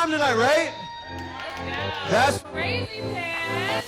time tonight, right? That's crazy pants.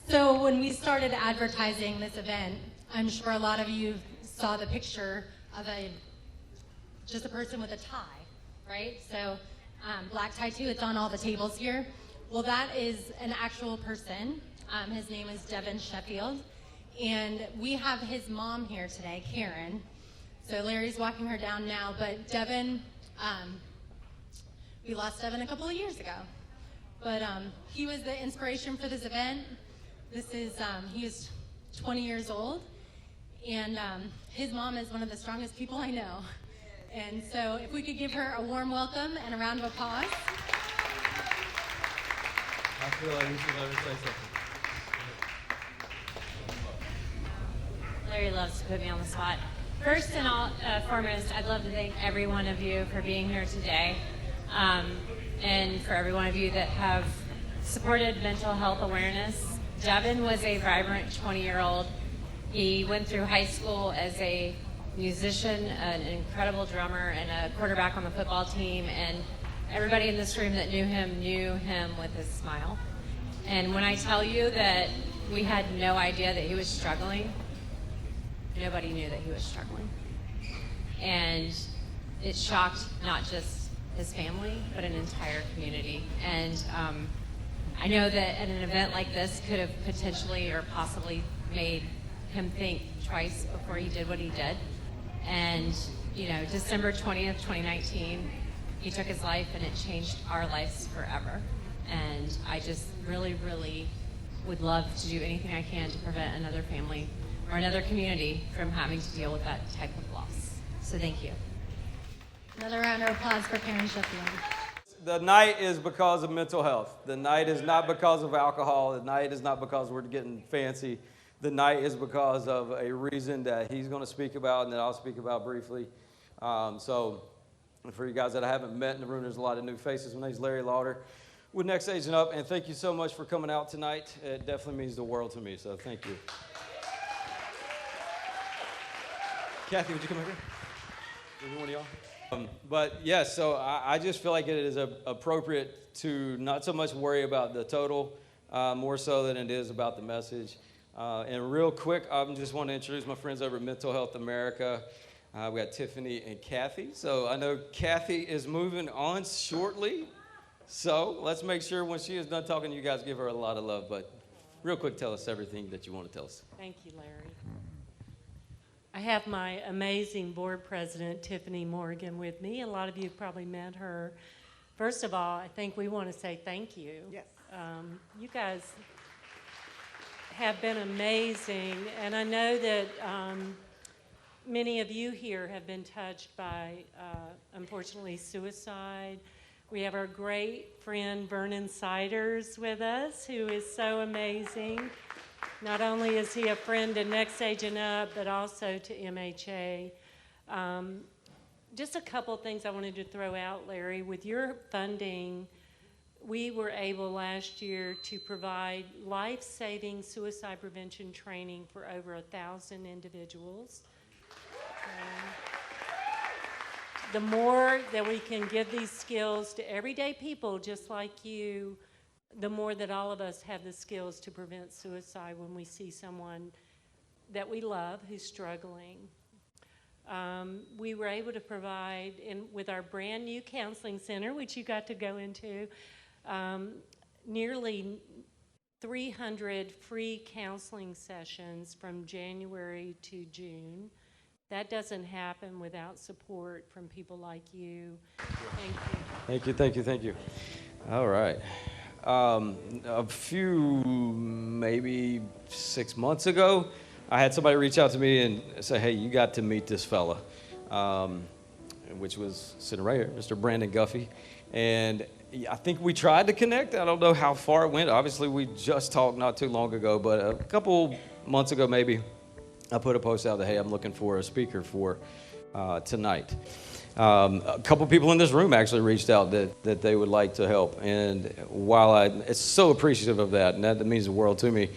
So when we started advertising this event, I'm sure a lot of you saw the picture of just a person with a tie, right? So black tie too, it's on all the tables here. Well, that is an actual person. His name is Devin Sheffield. And we have his mom here today, Karen. So Larry's walking her down now, but Devin, we lost Devin a couple of years ago. But he was the inspiration for this event. This is, he is 20 years old, and his mom is one of the strongest people I know. And so if we could give her a warm welcome and a round of applause. I feel like we should let her say something. Larry loves to put me on the spot. First and foremost, I'd love to thank every one of you for being here today. and for every one of you that have supported mental health awareness. Devin was a vibrant 20-year-old. He went through high school as a musician, an incredible drummer, and a quarterback on the football team, and everybody in this room that knew him with his smile. And when I tell you that we had no idea that he was struggling, nobody knew that he was struggling. And it shocked not just his family, but an entire community. And I know that at an event like this could have potentially or possibly made him think twice before he did what he did. And, you know, December 20th, 2019, he took his life, and it changed our lives forever. And I just really, really would love to do anything I can to prevent another family or another community from having to deal with that type of loss. So thank you. Another round of applause for Karen Sheffield. The night is because of mental health. The night is not because of alcohol. The night is not because we're getting fancy. The night is because of a reason that he's going to speak about and that I'll speak about briefly. So for you guys that I haven't met in the room, there's a lot of new faces. My name's Larry Lauder with Next Agent Up, and thank you so much for coming out tonight. It definitely means the world to me, so thank you. Kathy, would you come over here? Maybe one of y'all? But yes, so I just feel like it is appropriate to not so much worry about the total, more so than it is about the message. And real quick, I just want to introduce my friends over at Mental Health America. We got Tiffany and Kathy. So I know Kathy is moving on shortly. So let's make sure when she is done talking, you guys give her a lot of love. But real quick, tell us everything that you want to tell us. Thank you, Larry. I have my amazing board president, Tiffany Morgan, with me. A lot of you have probably met her. First of all, I think we want to say thank you. Yes. You guys have been amazing, and I know that many of you here have been touched by, unfortunately, suicide. We have our great friend Vernon Siders with us, who is so amazing. Not only is he a friend to Next Agent Up, but also to MHA. Just a couple things I wanted to throw out, Larry. With your funding, we were able last year to provide life-saving suicide prevention training for over 1,000 individuals. The more that we can give these skills to everyday people just like you, the more that all of us have the skills to prevent suicide when we see someone that we love who's struggling. We were able to provide, with our brand new counseling center, which you got to go into, nearly 300 free counseling sessions from January to June. That doesn't happen without support from people like you. Thank you. Thank you, thank you, thank you. All right. A few, maybe 6 months ago, I had somebody reach out to me and say, hey, you got to meet this fella, which was sitting right here, Mr. Brandon Guffey. And I think we tried to connect. I don't know how far it went. Obviously, we just talked not too long ago, but a couple months ago maybe, I put a post out that, hey, I'm looking for a speaker for tonight. A couple people in this room actually reached out that they would like to help. And while it's so appreciative of that, and that means the world to me,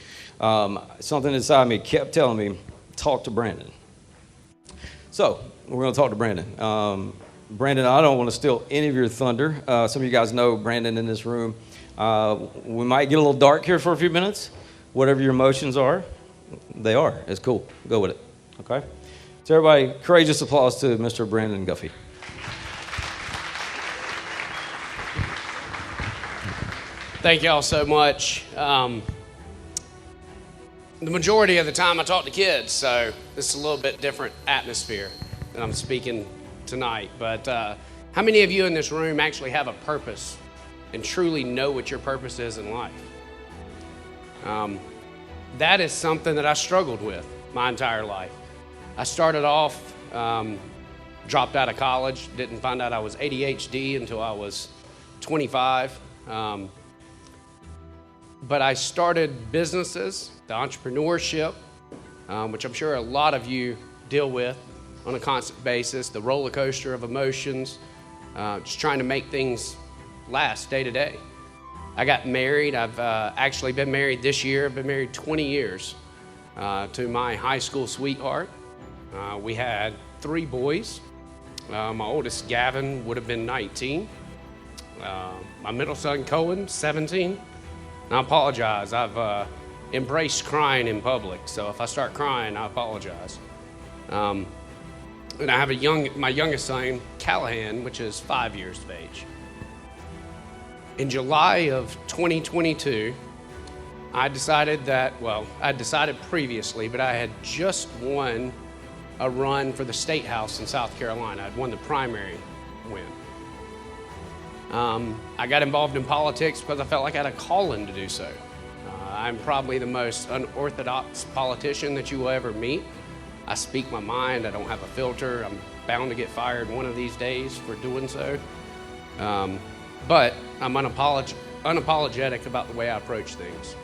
something inside me kept telling me, talk to Brandon. So we're going to talk to Brandon. Brandon, I don't want to steal any of your thunder. Some of you guys know Brandon in this room. We might get a little dark here for a few minutes. Whatever your emotions are, they are. It's cool. Go with it. Okay? So everybody, courageous applause to Mr. Brandon Guffey. Thank y'all so much. The majority of the time I talk to kids, so this is a little bit different atmosphere than I'm speaking tonight. But how many of you in this room actually have a purpose and truly know what your purpose is in life? That is something that I struggled with my entire life. I started off, dropped out of college, didn't find out I was ADHD until I was 25. But I started businesses, the entrepreneurship, which I'm sure a lot of you deal with on a constant basis, the roller coaster of emotions, just trying to make things last day to day. I got married. I've actually been married this year. I've been married 20 years to my high school sweetheart. We had 3 boys. My oldest, Gavin, would have been 19. My middle son, Cohen, 17. And I apologize. I've embraced crying in public, so if I start crying, I apologize. And I have my youngest son, Callahan, which is 5 years of age. In July of 2022, I decided previously, but I had just won a run for the State House in South Carolina. I'd won the primary win. I got involved in politics because I felt like I had a calling to do so. I'm probably the most unorthodox politician that you will ever meet. I speak my mind. I don't have a filter. I'm bound to get fired one of these days for doing so. But I'm unapologetic about the way I approach things.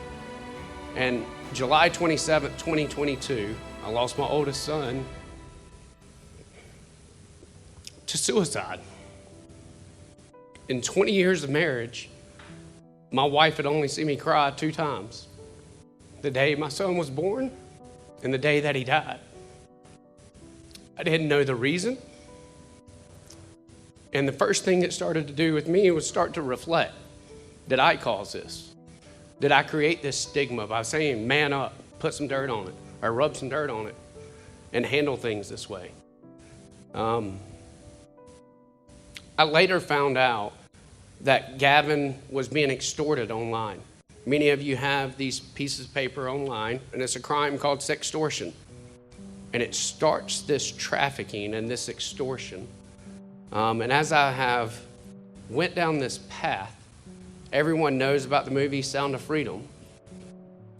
And July 27th, 2022, I lost my oldest son to suicide. In 20 years of marriage, my wife had only seen me cry 2 times. The day my son was born and the day that he died. I didn't know the reason. And the first thing it started to do with me was start to reflect. Did I cause this? Did I create this stigma by saying, man up, put some dirt on it, or rub some dirt on it, and handle things this way? I later found out that Gavin was being extorted online. Many of you have these pieces of paper online, and it's a crime called sextortion. And it starts this trafficking and this extortion. And as I have went down this path, everyone knows about the movie Sound of Freedom,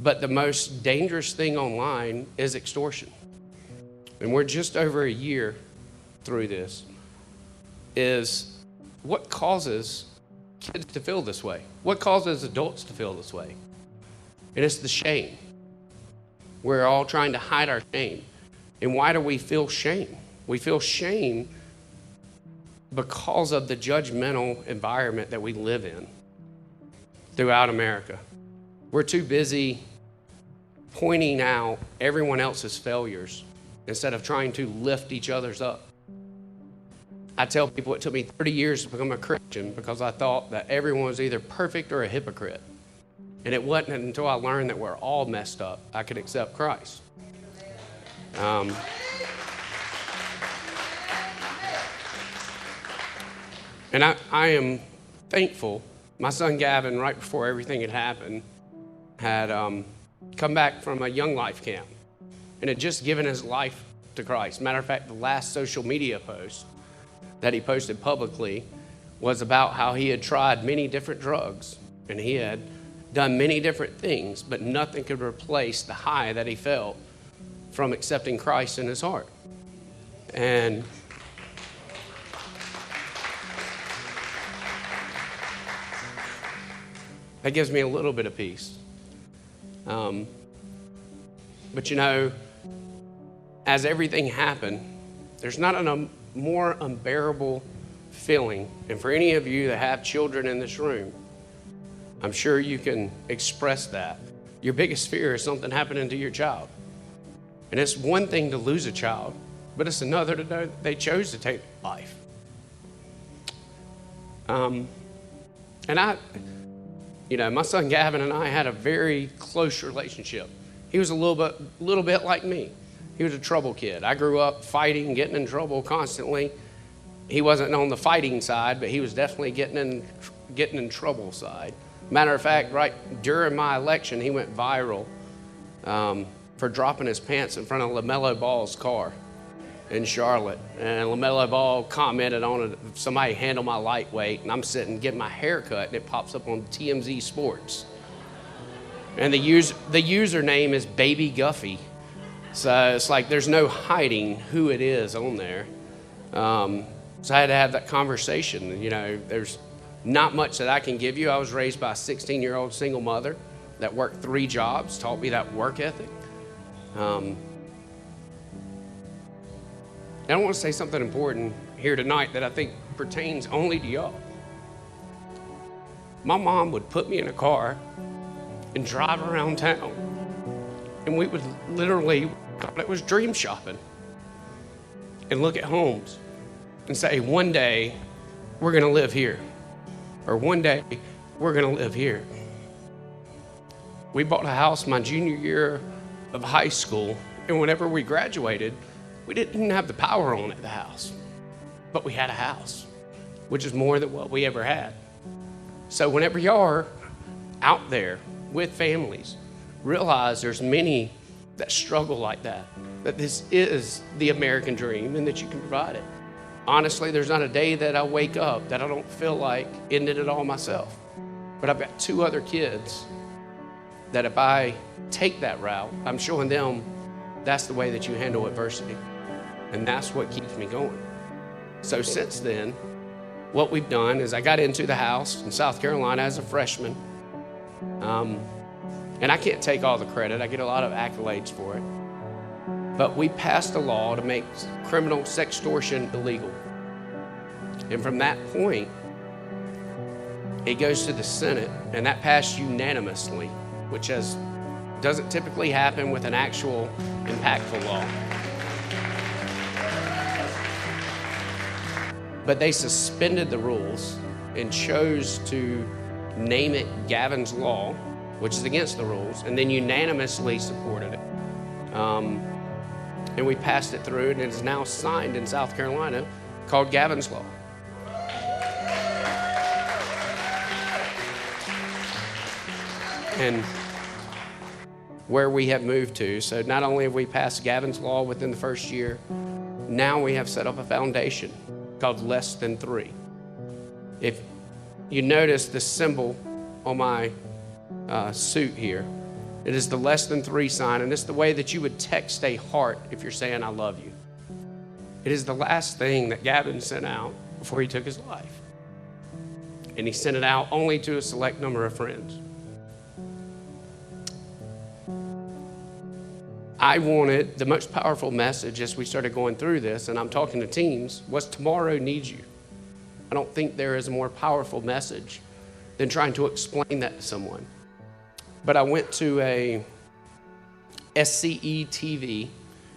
but the most dangerous thing online is extortion. And we're just over a year through this. Is what causes kids to feel this way? What causes adults to feel this way? And it's the shame. We're all trying to hide our shame. And why do we feel shame? We feel shame because of the judgmental environment that we live in throughout America. We're too busy pointing out everyone else's failures instead of trying to lift each other's up. I tell people it took me 30 years to become a Christian because I thought that everyone was either perfect or a hypocrite. And it wasn't until I learned that we're all messed up I could accept Christ. And I am thankful. My son Gavin, right before everything had happened, had come back from a Young Life camp and had just given his life to Christ. Matter of fact, the last social media post that he posted publicly was about how he had tried many different drugs and he had done many different things, but nothing could replace the high that he felt from accepting Christ in his heart. And that gives me a little bit of peace. But you know, as everything happened, there's not a more unbearable feeling. And for any of you that have children in this room, I'm sure you can express that. Your biggest fear is something happening to your child. And it's one thing to lose a child, but it's another to know that they chose to take life. And my son Gavin and I had a very close relationship. He was a little bit like me. He was a trouble kid. I grew up fighting, getting in trouble constantly. He wasn't on the fighting side, but he was definitely getting in trouble side. Matter of fact, right during my election, he went viral for dropping his pants in front of LaMelo Ball's car in Charlotte. And LaMelo Ball commented on it, somebody handle my lightweight, and I'm sitting getting my hair cut, and it pops up on TMZ Sports. And the username is Baby Guffey. So it's like there's no hiding who it is on there. So I had to have that conversation. You know, there's not much that I can give you. I was raised by a 16-year-old single mother that worked 3 jobs, taught me that work ethic. I don't want to say something important here tonight that I think pertains only to y'all. my mom would put me in a car and drive around town. And we would literally, it was dream shopping, and look at homes and say, one day we're going to live here. Or one day we're going to live here. We bought a house my junior year of high school, and whenever we graduated, we didn't even have the power on at the house. But we had a house, which is more than what we ever had. So whenever you are out there with families, realize there's many that struggle like that this is the American dream and that you can provide it. Honestly, there's not a day that I wake up that I don't feel like ending it all myself. But I've got 2 other kids that if I take that route, I'm showing them that's the way that you handle adversity. And that's what keeps me going. So since then, what we've done is I got into the house in South Carolina as a freshman. And I can't take all the credit. I get a lot of accolades for it. But we passed a law to make criminal sextortion illegal. And from that point, it goes to the Senate, and that passed unanimously, which doesn't typically happen with an actual impactful law. But they suspended the rules and chose to name it Gavin's Law, which is against the rules, and then unanimously supported it. And we passed it through, and it is now signed in South Carolina called Gavin's Law. And where we have moved to, so not only have we passed Gavin's Law within the first year, now we have set up a foundation called Less Than 3. If you notice the symbol on my suit here, it is the less than 3 sign, and it's the way that you would text a heart if you're saying, I love you. It is the last thing that Gavin sent out before he took his life. And he sent it out only to a select number of friends. I wanted the most powerful message as we started going through this, and I'm talking to teens, was tomorrow needs you. I don't think there is a more powerful message than trying to explain that to someone. But I went to a SCE TV, and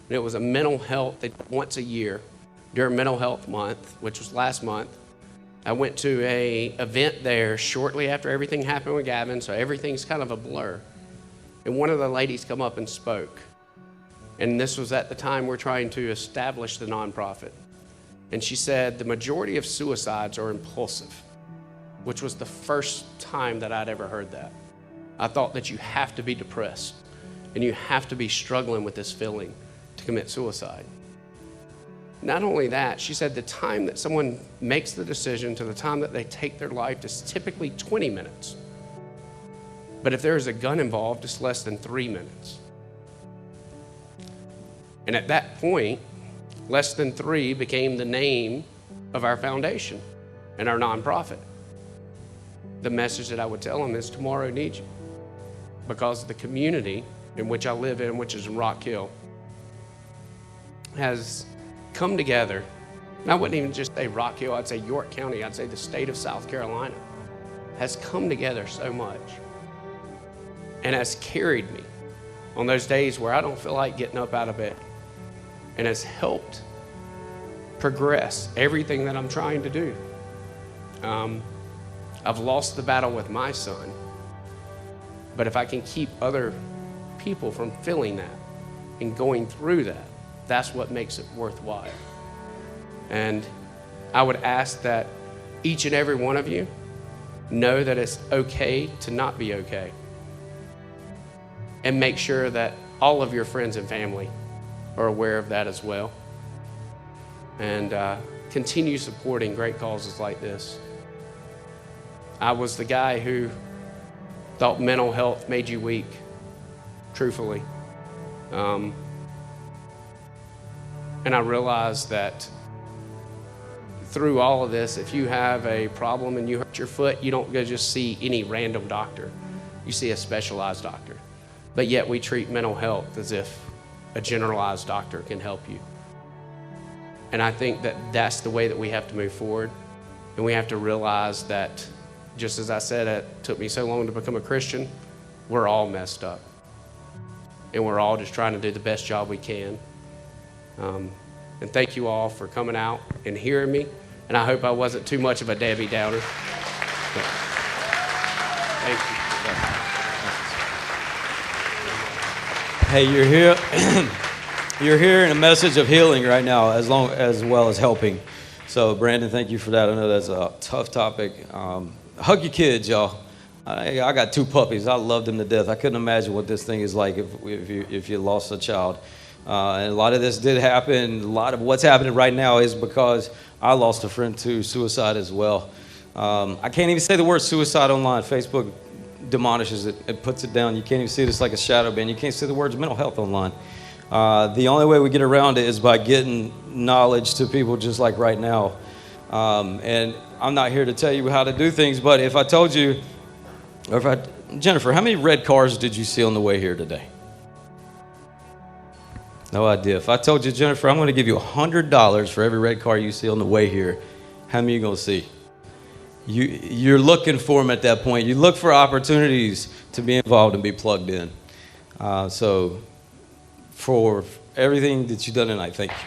it was a mental health once a year during Mental Health Month, which was last month. I went to a event there shortly after everything happened with Gavin, so everything's kind of a blur. And one of the ladies come up and spoke. And this was at the time we're trying to establish the nonprofit. And she said, the majority of suicides are impulsive, which was the first time that I'd ever heard that. I thought that you have to be depressed and you have to be struggling with this feeling to commit suicide. Not only that, she said the time that someone makes the decision to the time that they take their life is typically 20 minutes. But if there is a gun involved, it's less than 3 minutes. And at that point, Less Than 3 became the name of our foundation and our nonprofit. The message that I would tell them is tomorrow needs you. Because the community in which I live in, which is in Rock Hill, has come together. And I wouldn't even just say Rock Hill, I'd say York County, I'd say the state of South Carolina has come together so much and has carried me on those days where I don't feel like getting up out of bed, and has helped progress everything that I'm trying to do. I've lost the battle with my son, but if I can keep other people from feeling that and going through that, that's what makes it worthwhile. And I would ask that each and every one of you know that it's okay to not be okay. And make sure that all of your friends and family are aware of that as well. And continue supporting great causes like this. I was the guy who thought mental health made you weak, truthfully. And I realized that through all of this, if you have a problem and you hurt your foot, you don't go just see any random doctor. You see a specialized doctor. But yet we treat mental health as if a generalized doctor can help you. And I think that that's the way that we have to move forward. And we have to realize that just as I said, it took me so long to become a Christian. We're all messed up. And we're all just trying to do the best job we can. And thank you all for coming out and hearing me. And I hope I wasn't too much of a Debbie Downer. But thank you. Hey, you're here. You're hearing a message of healing right now, as well as helping. So, Brandon, thank you for that. I know that's a tough topic. Hug your kids, y'all. I got 2 puppies. I love them to death. I couldn't imagine what this thing is like if you lost a child. And a lot of this did happen. A lot of what's happening right now is because I lost a friend to suicide as well. I can't even say the word suicide online. Facebook demolishes it. It puts it down. You can't even see it. It's like a shadow ban. You can't say the words mental health online. The only way we get around it is by getting knowledge to people just like right now. And I'm not here to tell you how to do things, but if I told you, Jennifer, how many red cars did you see on the way here today? No idea. If I told you, Jennifer, I'm going to give you $100 for every red car you see on the way here, how many are you going to see? You're looking for them at that point. You look for opportunities to be involved and be plugged in. So for everything that you've done tonight, thank you.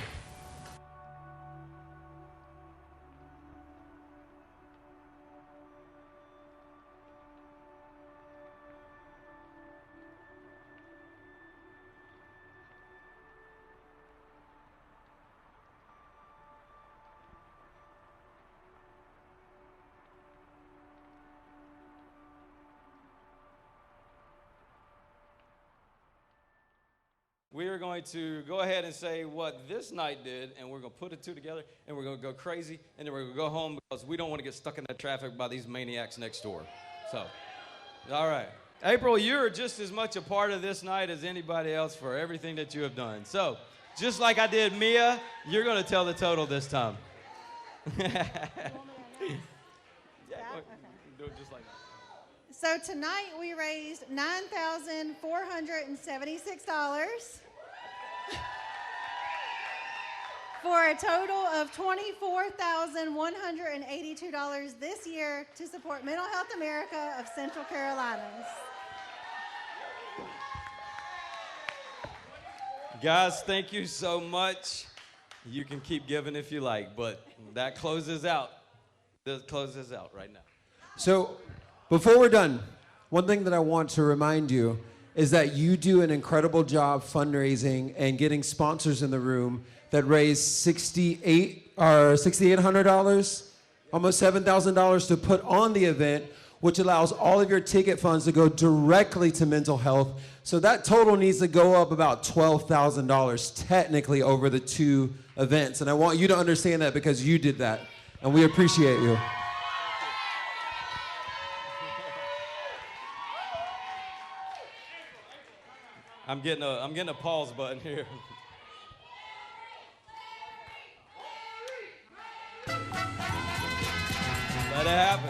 We are going to go ahead and say what this night did, and we're going to put the two together, and we're going to go crazy, and then we're going to go home because we don't want to get stuck in that traffic by these maniacs next door. So, all right. April, you're just as much a part of this night as anybody else for everything that you have done. So, just like I did Mia, you're going to tell the total this time. Yeah, do it just like that. So tonight we raised $9,476 for a total of $24,182 this year to support Mental Health America of Central Carolinas. Guys, thank you so much. You can keep giving if you like, but that closes out. This closes out right now. So, before we're done, one thing that I want to remind you is that you do an incredible job fundraising and getting sponsors in the room that raise $6,800, almost $7,000 to put on the event, which allows all of your ticket funds to go directly to mental health. So that total needs to go up about $12,000 technically over the 2 events. And I want you to understand that because you did that, and we appreciate you. I'm getting a pause button here. Let it happen.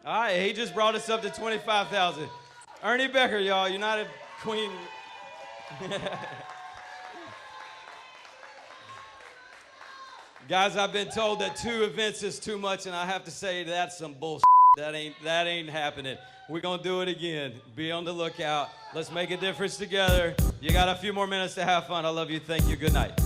All right, he just brought us up to 25,000. Ernie Becker, y'all, United Queen. Guys, I've been told that 2 events is too much, and I have to say that's some bullshit. That ain't happening. We're gonna do it again. Be on the lookout. Let's make a difference together. You got a few more minutes to have fun. I love you. Thank you. Good night.